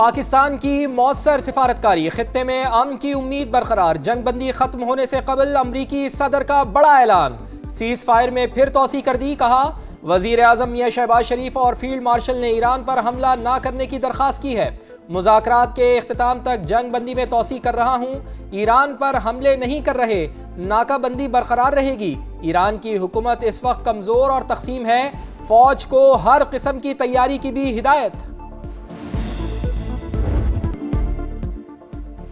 پاکستان کی مؤثر سفارتکاری، خطے میں امن کی امید برقرار، جنگ بندی ختم ہونے سے قبل امریکی صدر کا بڑا اعلان، سیز فائر میں پھر توسیع کر دی، کہا وزیر اعظم میاں شہباز شریف اور فیلڈ مارشل نے ایران پر حملہ نہ کرنے کی درخواست کی ہے، مذاکرات کے اختتام تک جنگ بندی میں توسیع کر رہا ہوں، ایران پر حملے نہیں کر رہے، ناکہ بندی برقرار رہے گی، ایران کی حکومت اس وقت کمزور اور تقسیم ہے، فوج کو ہر قسم کی تیاری کی بھی ہدایت۔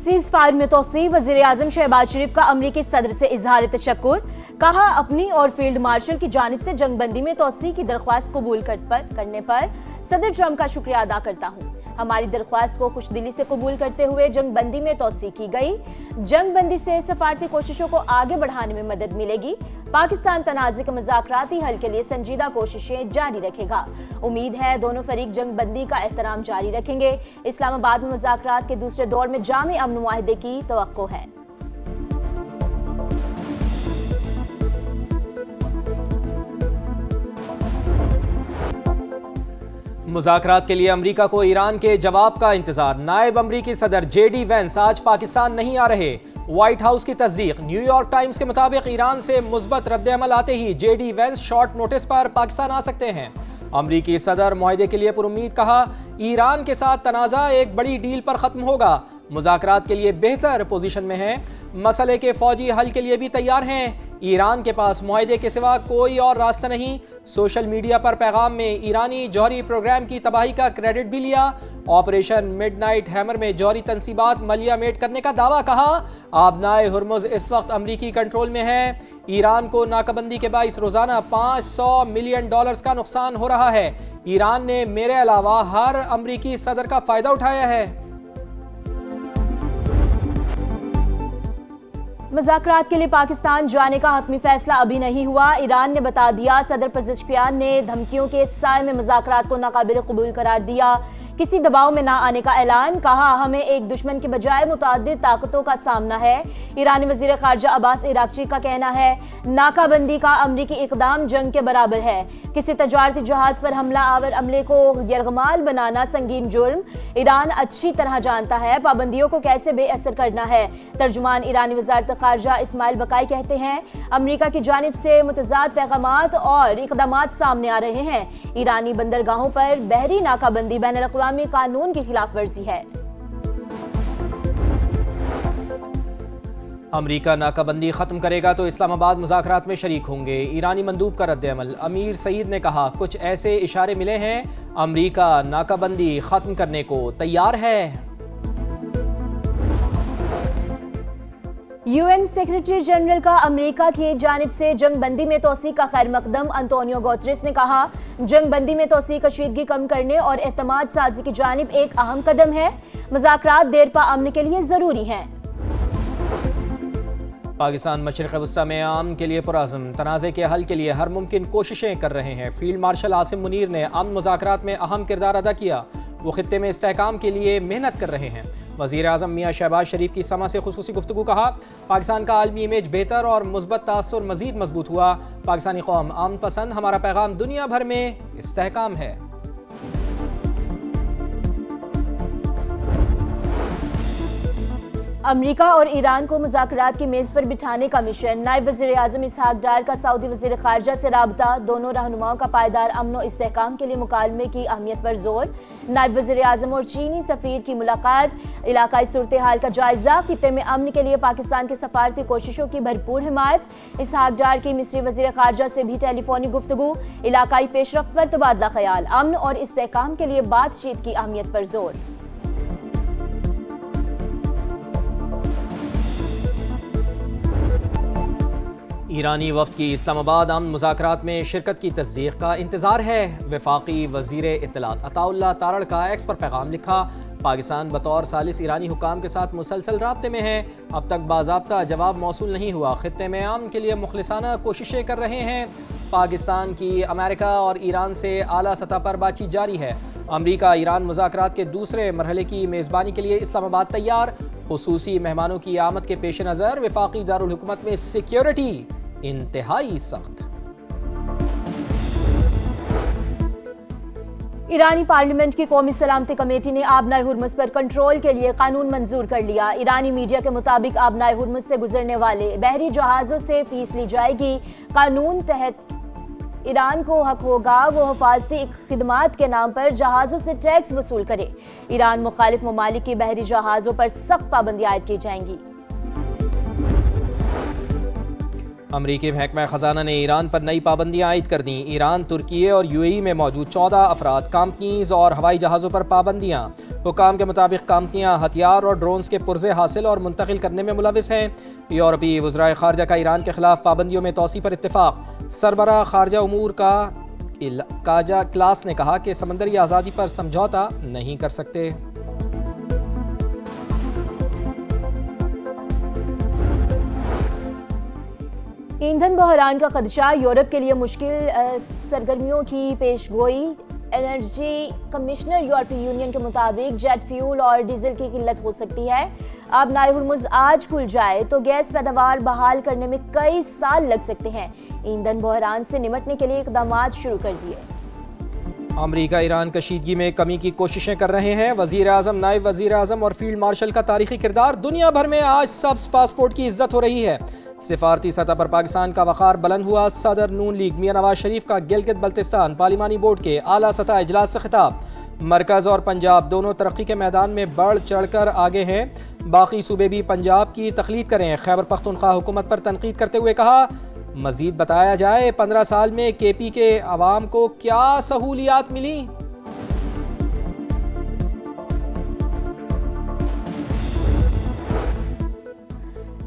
سیز فائر میں توسیع، وزیر اعظم شہباز شریف کا امریکی صدر سے اظہار تشکر، کہا اپنی اور فیلڈ مارشل کی جانب سے جنگ بندی میں توسیع کی درخواست قبول کرنے پر صدر ٹرمپ کا شکریہ ادا کرتا ہوں، ہماری درخواست کو خوش دلی سے قبول کرتے ہوئے جنگ بندی میں توسیع کی گئی، جنگ بندی سے سفارتی کوششوں کو آگے بڑھانے میں مدد ملے گی، پاکستان تنازع کے مذاکراتی حل کے لیے سنجیدہ کوششیں جاری رکھے گا، امید ہے دونوں فریق جنگ بندی کا احترام جاری رکھیں گے، اسلام آباد میں مذاکرات کے دوسرے دور میں جامع امن معاہدے کی توقع ہے۔ مذاکرات کے لیے امریکہ کو ایران کے جواب کا انتظار، نائب امریکی صدر جے ڈی وینس آج پاکستان نہیں آ رہے، وائٹ ہاؤس کی تصدیق، نیو یارک ٹائمز کے مطابق ایران سے مثبت رد عمل آتے ہی J D Vance short notice پر پاکستان آ سکتے ہیں، امریکی صدر معاہدے کے لیے پر امید، کہا ایران کے ساتھ تنازع ایک بڑی ڈیل پر ختم ہوگا، مذاکرات کے لیے بہتر پوزیشن میں ہیں، مسئلے کے فوجی حل کے لیے بھی تیار ہیں، ایران کے پاس معاہدے کے سوا کوئی اور راستہ نہیں، سوشل میڈیا پر پیغام میں ایرانی جوہری پروگرام کی تباہی کا کریڈٹ بھی لیا، آپریشن مڈ نائٹ ہیمر میں جوہری تنصیبات ملیہ میٹ کرنے کا دعویٰ، کہا آبنائے ہرمز اس وقت امریکی کنٹرول میں ہیں، ایران کو ناکہ بندی کے باعث روزانہ $500 ملین کا نقصان ہو رہا ہے، ایران نے میرے علاوہ ہر امریکی صدر کا فائدہ اٹھایا ہے۔ مذاکرات کے لیے پاکستان جانے کا حتمی فیصلہ ابھی نہیں ہوا، ایران نے بتا دیا، صدر پزشکیان نے دھمکیوں کے سائے میں مذاکرات کو ناقابل قبول قرار دیا، کسی دباؤ میں نہ آنے کا اعلان، کہا ہمیں ایک دشمن کے بجائے متعدد طاقتوں کا سامنا ہے، ایرانی وزیر خارجہ عباس عراقچی کا کہنا ہے ناکہ بندی کا امریکی اقدام جنگ کے برابر ہے، کسی تجارتی جہاز پر حملہ آور عملے کو یرغمال بنانا سنگین جرم، ایران اچھی طرح جانتا ہے پابندیوں کو کیسے بے اثر کرنا ہے، ترجمان ایرانی وزارت خارجہ اسماعیل بقائی کہتے ہیں امریکہ کی جانب سے متضاد پیغامات اور اقدامات سامنے آ رہے ہیں، ایرانی بندرگاہوں پر بحری ناکہ بندی بین الاقوامی قانون کی خلاف ورزی ہے۔ امریکہ ناکہ بندی ختم کرے گا تو اسلام آباد مذاکرات میں شریک ہوں گے، ایرانی مندوب کا رد عمل، امیر سعید نے کہا کچھ ایسے اشارے ملے ہیں امریکہ ناکہ بندی ختم کرنے کو تیار ہے۔ یو این سیکریٹری جنرل کا امریکہ کی جانب سے جنگ بندی میں توسیع کا خیر مقدم، انتونیو گوتریس نے کہا جنگ بندی میں توسیع کشیدگی کم کرنے اور اعتماد سازی کی جانب ایک اہم قدم ہے، مذاکرات دیر پا امن کے لیے ضروری ہیں۔ پاکستان مشرق وسطی میں امن کے لیے پرعزم، تنازع کے حل کے لیے ہر ممکن کوششیں کر رہے ہیں، فیلڈ مارشل عاصم منیر نے امن مذاکرات میں اہم کردار ادا کیا، وہ خطے میں استحکام کے لیے محنت کر رہے ہیں، وزیر اعظم میاں شہباز شریف کی سما سے خصوصی گفتگو، کہا پاکستان کا عالمی امیج بہتر اور مثبت تاثر مزید مضبوط ہوا، پاکستانی قوم امن پسند، ہمارا پیغام دنیا بھر میں استحکام ہے۔ امریکہ اور ایران کو مذاکرات کی میز پر بٹھانے کا مشن، نائب وزیر اعظم اسحاق ڈار کا سعودی وزیر خارجہ سے رابطہ، دونوں رہنماؤں کا پائیدار امن و استحکام کے لیے مکالمے کی اہمیت پر زور، نائب وزیر اعظم اور چینی سفیر کی ملاقات، علاقائی صورتحال کا جائزہ، خطے میں امن کے لیے پاکستان کی سفارتی کوششوں کی بھرپور حمایت، اسحاق ڈار کی مصری وزیر خارجہ سے بھی ٹیلی فونک گفتگو، علاقائی پیش رفت پر تبادلہ خیال، امن اور استحکام کے لیے بات چیت کی اہمیت پر زور۔ ایرانی وفد کی اسلام آباد امن مذاکرات میں شرکت کی تصدیق کا انتظار ہے، وفاقی وزیر اطلاعات عطا اللہ تارڑ کا ایکس پر پیغام لکھا، پاکستان بطور ثالث ایرانی حکام کے ساتھ مسلسل رابطے میں ہے، اب تک باضابطہ جواب موصول نہیں ہوا، خطے میں امن کے لیے مخلصانہ کوششیں کر رہے ہیں، پاکستان کی امریکہ اور ایران سے اعلیٰ سطح پر بات چیت جاری ہے، امریکہ ایران مذاکرات کے دوسرے مرحلے کی میزبانی کے لیے اسلام آباد تیار، خصوصی مہمانوں کی آمد کے پیش نظر وفاقی دارالحکومت میں سیکیورٹی انتہائی سخت۔ ایرانی پارلیمنٹ کی قومی سلامتی کمیٹی نے آبنائے ہرمز پر کنٹرول کے لیے قانون منظور کر لیا۔ ایرانی میڈیا کے مطابق آبنائے ہرمز سے گزرنے والے بحری جہازوں سے فیس لی جائے گی۔ قانون تحت ایران کو حق ہوگا وہ حفاظتی خدمات کے نام پر جہازوں سے ٹیکس وصول کرے۔ ایران مخالف ممالک کی بحری جہازوں پر سخت پابندیاں عائد کی جائیں گی۔ امریکی محکمہ خزانہ نے ایران پر نئی پابندیاں عائد کر دیں۔ ایران، ترکیے اور یو اے ای میں موجود 14 افراد، کمپنیز اور ہوائی جہازوں پر پابندیاں۔ حکام کے مطابق کمپنیاں ہتھیار اور ڈرونز کے پرزے حاصل اور منتقل کرنے میں ملوث ہیں۔ یورپی وزرائے خارجہ کا ایران کے خلاف پابندیوں میں توسیع پر اتفاق۔ سربراہ خارجہ امور کا کاجا کلاس نے کہا کہ سمندری آزادی پر سمجھوتا نہیں کر سکتے۔ ایندھن بحران کا خدشہ، یورپ کے لیے مشکل سرگرمیوں کی پیش گوئی۔ انرجی کمشنر یورپی یونین کے مطابق جیٹ فیول اور ڈیزل کی قلت ہو سکتی ہے۔ آبنائے ہرمز آج کھل جائے تو گیس پیداوار بحال کرنے میں کئی سال لگ سکتے ہیں۔ ایندھن بحران سے نمٹنے کے لیے اقدامات شروع کر دیے۔ امریکہ ایران کشیدگی میں کمی کی کوششیں کر رہے ہیں۔ وزیر اعظم، نائب وزیر اعظم اور فیلڈ مارشل کا تاریخی کردار۔ دنیا بھر میں آج سبز پاسپورٹ کی عزت ہو رہی ہے۔ سفارتی سطح پر پاکستان کا وقار بلند ہوا۔ صدر نون لیگ میاں نواز شریف کا گلگت بلتستان پارلیمانی بورڈ کے اعلیٰ سطح اجلاس سے خطاب۔ مرکز اور پنجاب دونوں ترقی کے میدان میں بڑھ چڑھ کر آگے ہیں، باقی صوبے بھی پنجاب کی تقلید کریں۔ خیبر پختونخوا حکومت پر تنقید کرتے ہوئے کہا، مزید بتایا جائے 15 سال میں کے پی کے عوام کو کیا سہولیات ملی۔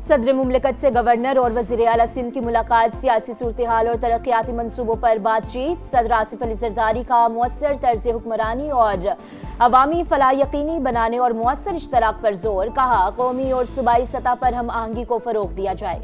صدر مملکت سے گورنر اور وزیر اعلیٰ سندھ کی ملاقات۔ سیاسی صورتحال اور ترقیاتی منصوبوں پر بات چیت۔ صدر آصف علی زرداری کا مؤثر طرز حکمرانی اور عوامی فلاح یقینی بنانے اور مؤثر اشتراک پر زور۔ کہا، قومی اور صوبائی سطح پر ہم آہنگی کو فروغ دیا جائے۔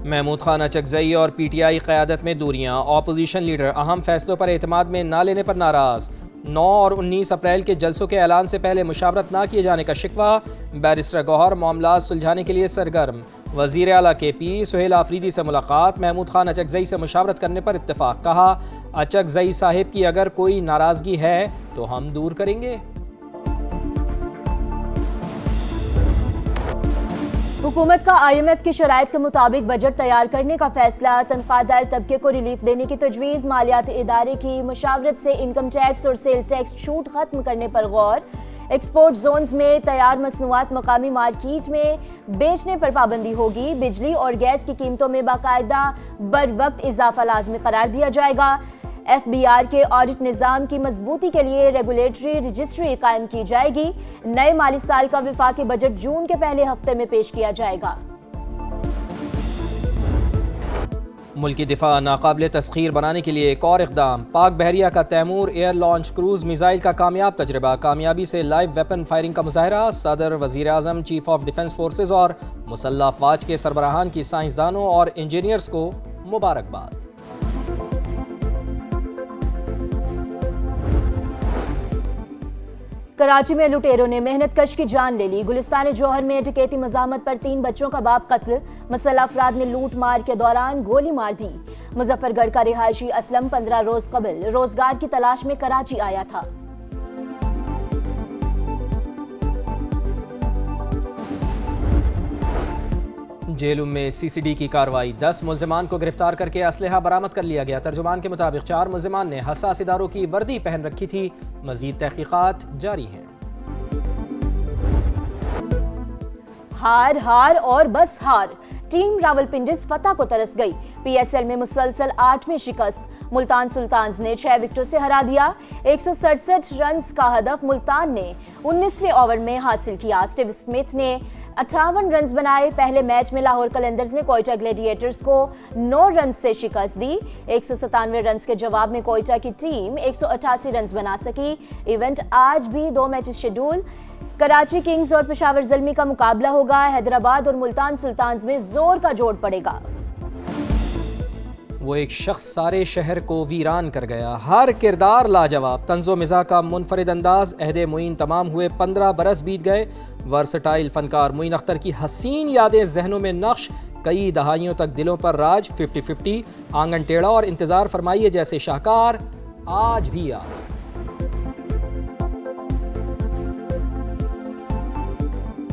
محمود خان اچکزئی اور پی ٹی آئی قیادت میں دوریاں۔ اپوزیشن لیڈر اہم فیصلوں پر اعتماد میں نہ لینے پر ناراض۔ 9 اور 19 اپریل کے جلسوں کے اعلان سے پہلے مشاورت نہ کیے جانے کا شکوہ۔ بیرسٹر گوہر معاملات سلجھانے کے لیے سرگرم۔ وزیر اعلیٰ کے پی سہیل آفریدی سے ملاقات۔ محمود خان اچکزئی سے مشاورت کرنے پر اتفاق۔ کہا، اچکزئی صاحب کی اگر کوئی ناراضگی ہے تو ہم دور کریں گے۔ حکومت کا آئی ایم ایف کی شرائط کے مطابق بجٹ تیار کرنے کا فیصلہ۔ تنخواہ دار طبقے کو ریلیف دینے کی تجویز۔ مالیاتی ادارے کی مشاورت سے انکم ٹیکس اور سیل ٹیکس چھوٹ ختم کرنے پر غور۔ ایکسپورٹ زونز میں تیار مصنوعات مقامی مارکیٹ میں بیچنے پر پابندی ہوگی۔ بجلی اور گیس کی قیمتوں میں باقاعدہ بروقت اضافہ لازمی قرار دیا جائے گا۔ ایف بی آر کے آڈٹ نظام کی مضبوطی کے لیے ریگولیٹری رجسٹری قائم کی جائے گی۔ نئے مالی سال کا وفاقی بجٹ جون کے پہلے ہفتے میں پیش کیا جائے گا۔ ملکی دفاع ناقابل تسخیر بنانے کے لیے ایک اور اقدام۔ پاک بحریہ کا Taimur air launch cruise missile کا کامیاب تجربہ۔ کامیابی سے لائیو ویپن فائرنگ کا مظاہرہ۔ صدر، وزیر اعظم، چیف آف ڈیفنس فورسز اور مسلح افواج کے سربراہان کی سائنسدانوں اور انجینئرز کو مبارکباد۔ کراچی میں لٹیروں نے محنت کش کی جان لے لی۔ گلستان جوہر میں ڈکیتی مزاحمت پر 3 بچوں کا باپ قتل۔ مسلح افراد نے لوٹ مار کے دوران گولی مار دی۔ مظفر گڑھ کا رہائشی اسلم 15 روز قبل روزگار کی تلاش میں کراچی آیا تھا۔ جیلوں میں سی سی ڈی کی کارروائی۔ 10 ملزمان کو گرفتار کر کے اسلحہ برآمد کر لیا گیا۔ ترجمان کے مطابق 4 ملزمان نے حساس اداروں کی وردی پہن رکھی تھی۔ مزید تحقیقات جاری ہیں۔ ہار ہار اور بس ہار، ٹیم راولپنڈی فتح کو ترس گئی۔ پی ایس ایل میں مسلسل 8ویں شکست۔ ملتان سلطانز نے 6 وکٹوں سے ہرا دیا۔ 167 رنز کا ہدف ملتان نے 19ویں اوور میں حاصل کیا۔ اسٹیو اسمتھ نے 58 رنز بنائے۔ پہلے میچ میں لاہور قلندرز نے کوئٹہ گلیڈیٹرز کو 9 رنز سے شکست دی۔ 197 رنز کے جواب میں کوئٹہ کی ٹیم 188 رنز بنا سکی۔ ایونٹ آج بھی 2 میچز شیڈول۔ کراچی کنگز اور پشاور زلمی کا مقابلہ ہوگا۔ حیدرآباد اور ملتان سلطانز میں زور کا جوڑ پڑے گا۔ وہ ایک شخص سارے شہر کو ویران کر گیا۔ ہر کردار لاجواب، طنز و مزاح کا منفرد انداز۔ عہد معین تمام ہوئے 15 برس بیت گئے۔ ورسٹائل فنکار معین اختر کی حسین یادیں ذہنوں میں نقش۔ کئی دہائیوں تک دلوں پر راج 50-50 آنگن ٹیڑھا اور انتظار فرمائیے جیسے شاہکار آج بھی یاد